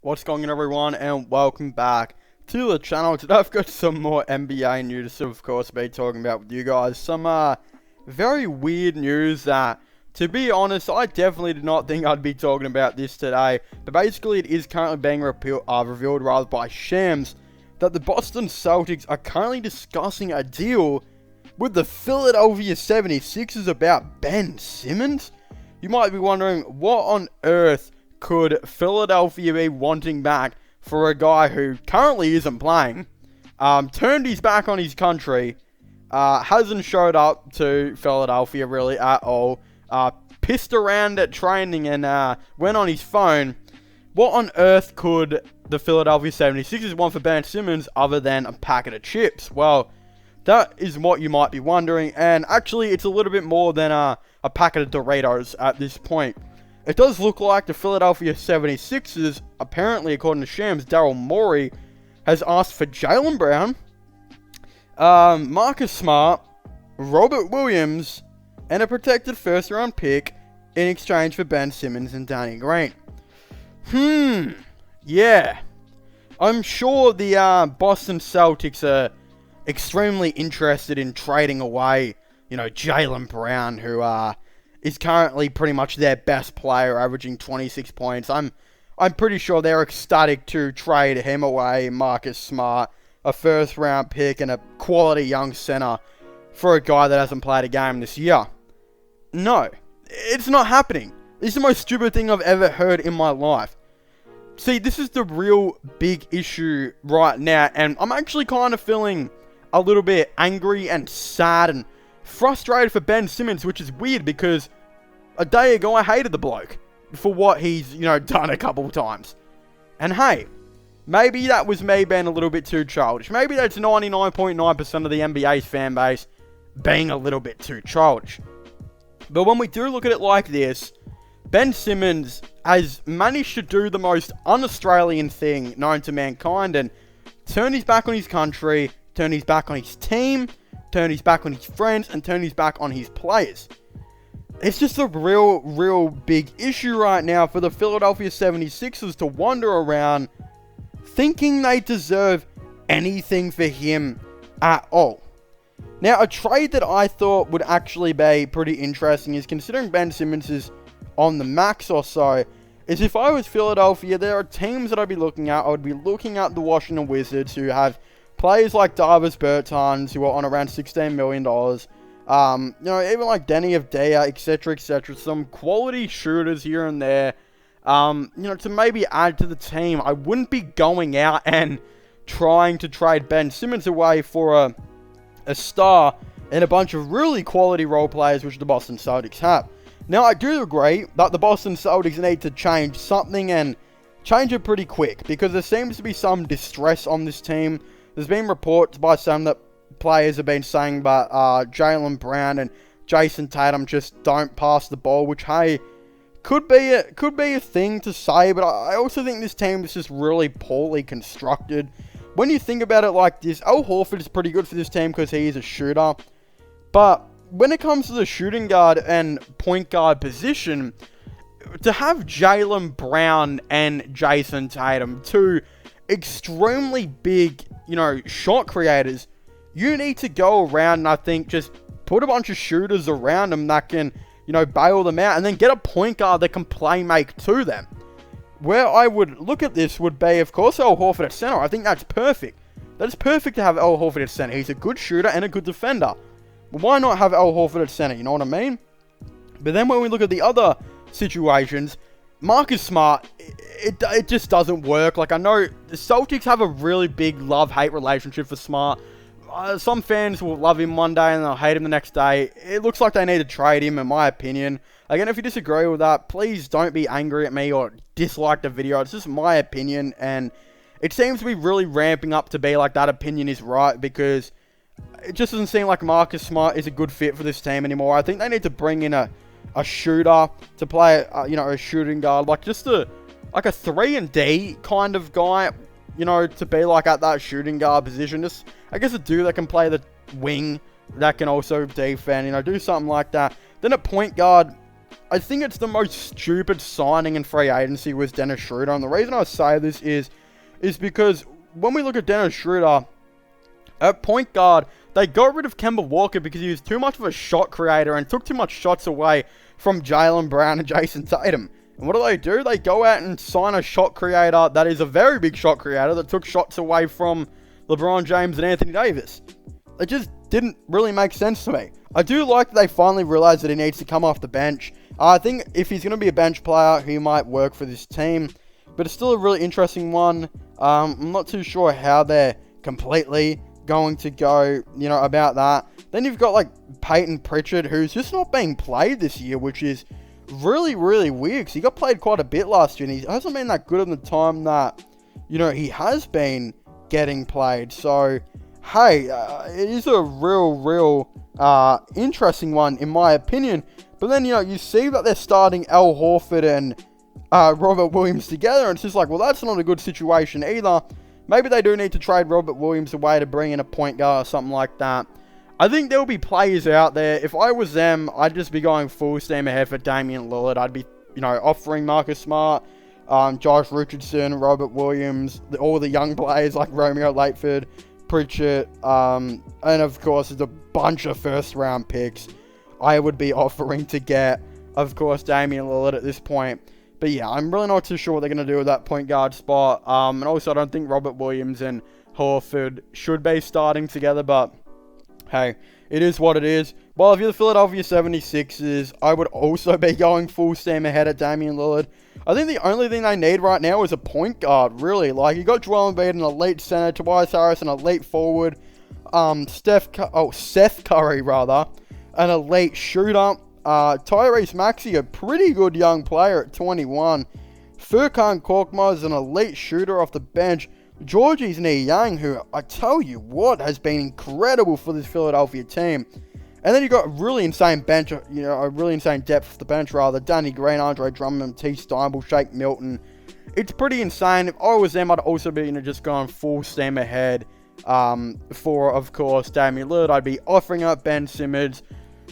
What's going on, everyone, and welcome back to the channel. Today I've got some more NBA news to, of course, be talking about with you guys. Some very weird news that, to be honest, I definitely did not think I'd be talking about this today. But basically, it is currently being revealed by Shams that the Boston Celtics are currently discussing a deal with the Philadelphia 76ers about Ben Simmons. You might be wondering, what on earth could Philadelphia be wanting back for a guy who currently isn't playing, turned his back on his country, hasn't showed up to Philadelphia really at all, pissed around at training and went on his phone? What on earth could the Philadelphia 76ers want for Ben Simmons other than a packet of chips? Well, that is what you might be wondering, and actually it's a little bit more than a packet of Doritos at this point. It does look like the Philadelphia 76ers, apparently according to Shams, Daryl Morey, has asked for Jaylen Brown, Marcus Smart, Robert Williams, and a protected first-round pick in exchange for Ben Simmons and Danny Green. Yeah. I'm sure the Boston Celtics are extremely interested in trading away, Jaylen Brown, who is currently pretty much their best player, averaging 26 points. I'm pretty sure they're ecstatic to trade him away, Marcus Smart, a first-round pick, and a quality young center for a guy that hasn't played a game this year. No, it's not happening. This is the most stupid thing I've ever heard in my life. See, this is the real big issue right now, and I'm actually kind of feeling a little bit angry and sad and frustrated for Ben Simmons, which is weird because a day ago I hated the bloke for what he's, done a couple of times. And hey, maybe that was me being a little bit too childish. Maybe that's 99.9% of the NBA's fan base being a little bit too childish. But when we do look at it like this, Ben Simmons has managed to do the most un-Australian thing known to mankind and turn his back on his country, turn his back on his team, turn his back on his friends, and turn his back on his players. It's just a real big issue right now for the Philadelphia 76ers to wander around thinking they deserve anything for him at all. Now, a trade that I thought would actually be pretty interesting is, considering Ben Simmons is on the max or so, is if I was Philadelphia, there are teams that I'd be looking at. I would be looking at the Washington Wizards, who have players like Davis Bertans, who are on around $16 million. Even like Denny Avdija, etc., some quality shooters here and there. To maybe add to the team. I wouldn't be going out and trying to trade Ben Simmons away for a star and a bunch of really quality role players, which the Boston Celtics have. Now, I do agree that the Boston Celtics need to change something and change it pretty quick, because there seems to be some distress on this team. There's been reports by some that players have been saying that Jaylen Brown and Jason Tatum just don't pass the ball, which, hey, could be a thing to say, but I also think this team is just really poorly constructed. When you think about it like this, Al Horford is pretty good for this team because he is a shooter, but when it comes to the shooting guard and point guard position, to have Jaylen Brown and Jason Tatum, two extremely big, shot creators, you need to go around and I think just put a bunch of shooters around them that can, bail them out, and then get a point guard that can play make to them. Where I would look at this would be, of course, Al Horford at center. I think that's perfect. That's perfect to have Al Horford at center. He's a good shooter and a good defender. Why not have Al Horford at center? You know what I mean? But then when we look at the other situations, Marcus Smart, it just doesn't work. Like, I know the Celtics have a really big love-hate relationship for Smart. Some fans will love him one day and they'll hate him the next day. It looks like they need to trade him, in my opinion. Again, if you disagree with that, please don't be angry at me or dislike the video. It's just my opinion, and it seems to be really ramping up to be like that opinion is right, because it just doesn't seem like Marcus Smart is a good fit for this team anymore. I think they need to bring in a shooter to play, a shooting guard, like just a 3-and-D kind of guy, to be like at that shooting guard position. Just, I guess, a dude that can play the wing, that can also defend, do something like that. Then at point guard, I think it's the most stupid signing in free agency was Dennis Schroeder. And the reason I say this is because when we look at Dennis Schroeder, at point guard, they got rid of Kemba Walker because he was too much of a shot creator and took too much shots away from Jaylen Brown and Jason Tatum. And what do? They go out and sign a shot creator that is a very big shot creator that took shots away from LeBron James and Anthony Davis. It just didn't really make sense to me. I do like that they finally realized that he needs to come off the bench. I think if he's going to be a bench player, he might work for this team. But it's still a really interesting one. I'm not too sure how they're completely going to go, about that. Then you've got, like, Peyton Pritchard, who's just not being played this year, which is really, really weird, because he got played quite a bit last year, and he hasn't been that good in the time that, he has been getting played. So, hey, it is a real interesting one, in my opinion. But then, you see that they're starting Al Horford and Robert Williams together, and it's just like, well, that's not a good situation either. Maybe they do need to trade Robert Williams away to bring in a point guard or something like that. I think there'll be players out there. If I was them, I'd just be going full steam ahead for Damian Lillard. I'd be, offering Marcus Smart, Josh Richardson, Robert Williams, all the young players like Romeo Langford, Pritchard, and of course, there's a bunch of first-round picks I would be offering to get, of course, Damian Lillard at this point. But yeah, I'm really not too sure what they're going to do with that point guard spot. And also, I don't think Robert Williams and Horford should be starting together, but hey, it is what it is. Well, if you're the Philadelphia 76ers, I would also be going full steam ahead at Damian Lillard. I think the only thing they need right now is a point guard, really. Like, you got Joel Embiid, an elite center, Tobias Harris, an elite forward, Seth Curry, an elite shooter, Tyrese Maxey, a pretty good young player at 21, Furkan Korkmaz is an elite shooter off the bench, Georges Niang, who, I tell you what, has been incredible for this Philadelphia team. And then you got a really insane bench, a really insane depth of the bench, Danny Green, Andre Drummond, T. Steinball, Shake Milton. It's pretty insane. If I was them, I'd also be, just going full steam ahead for, of course, Damian Lillard. I'd be offering up Ben Simmons,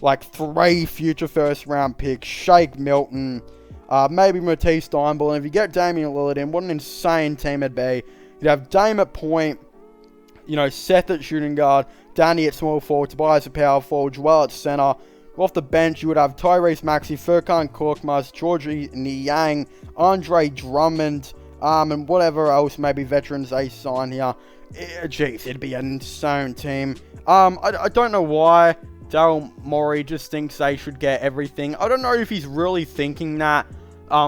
like 3 future first-round picks, Shake Milton, maybe Matisse Steinball. And if you get Damian Lillard in, what an insane team it'd be. You'd have Dame at point, Seth at shooting guard, Danny at small forward, Tobias at power forward, Joel at center. Off the bench, you would have Tyrese Maxey, Furkan Korkmaz, Georgie Niang, Andre Drummond, and whatever else, maybe veterans they sign here. Jeez, it'd be an insane team. I don't know why Daryl Morey just thinks they should get everything. I don't know if he's really thinking that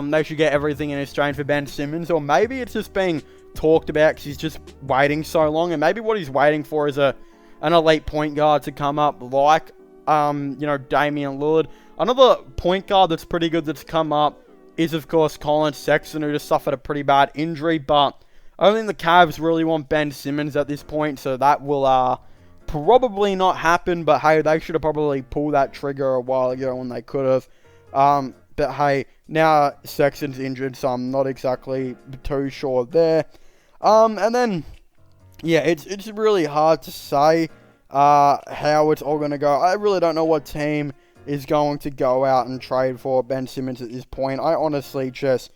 they should get everything in exchange for Ben Simmons, or maybe it's just being talked about because he's just waiting so long, and maybe what he's waiting for is an elite point guard to come up like, Damian Lillard. Another point guard that's pretty good that's come up is, of course, Colin Sexton, who just suffered a pretty bad injury, but I don't think the Cavs really want Ben Simmons at this point, so that will probably not happen, but hey, they should have probably pulled that trigger a while ago when they could have. But hey, now Sexton's injured, so I'm not exactly too sure there. And then, yeah, it's really hard to say how it's all going to go. I really don't know what team is going to go out and trade for Ben Simmons at this point. I honestly just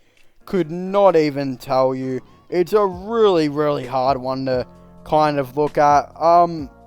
could not even tell you. It's a really, really hard one to kind of look at.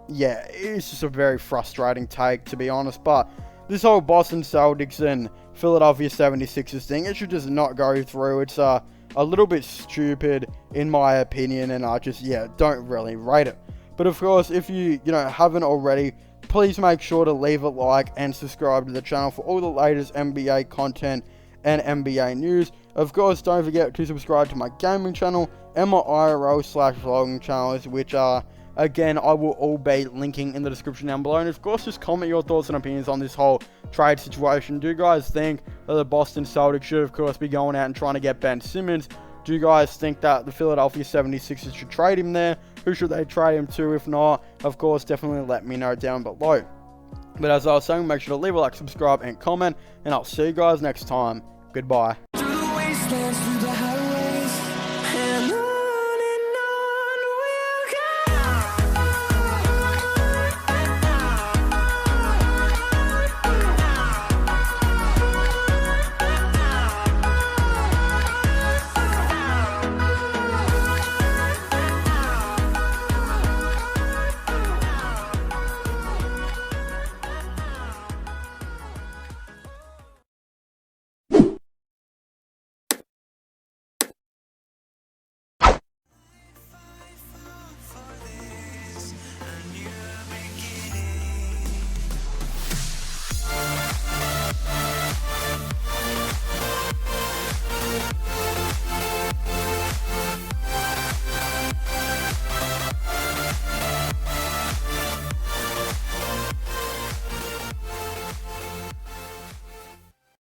Yeah, it's just a very frustrating take, to be honest. But this whole Boston Celtics and Philadelphia 76ers thing, it should just not go through. It's a little bit stupid, in my opinion, and I just, don't really rate it. But of course, if you, haven't already, please make sure to leave a like and subscribe to the channel for all the latest NBA content and NBA news. Of course, don't forget to subscribe to my gaming channel and my IRL/vlogging channels, which are, again, I will all be linking in the description down below. And of course, just comment your thoughts and opinions on this whole trade situation. Do you guys think that the Boston Celtics should, of course, be going out and trying to get Ben Simmons? Do you guys think that the Philadelphia 76ers should trade him there? Who should they trade him to? If not, of course, definitely let me know down below. But as I was saying, make sure to leave a like, subscribe, and comment. And I'll see you guys next time. Goodbye.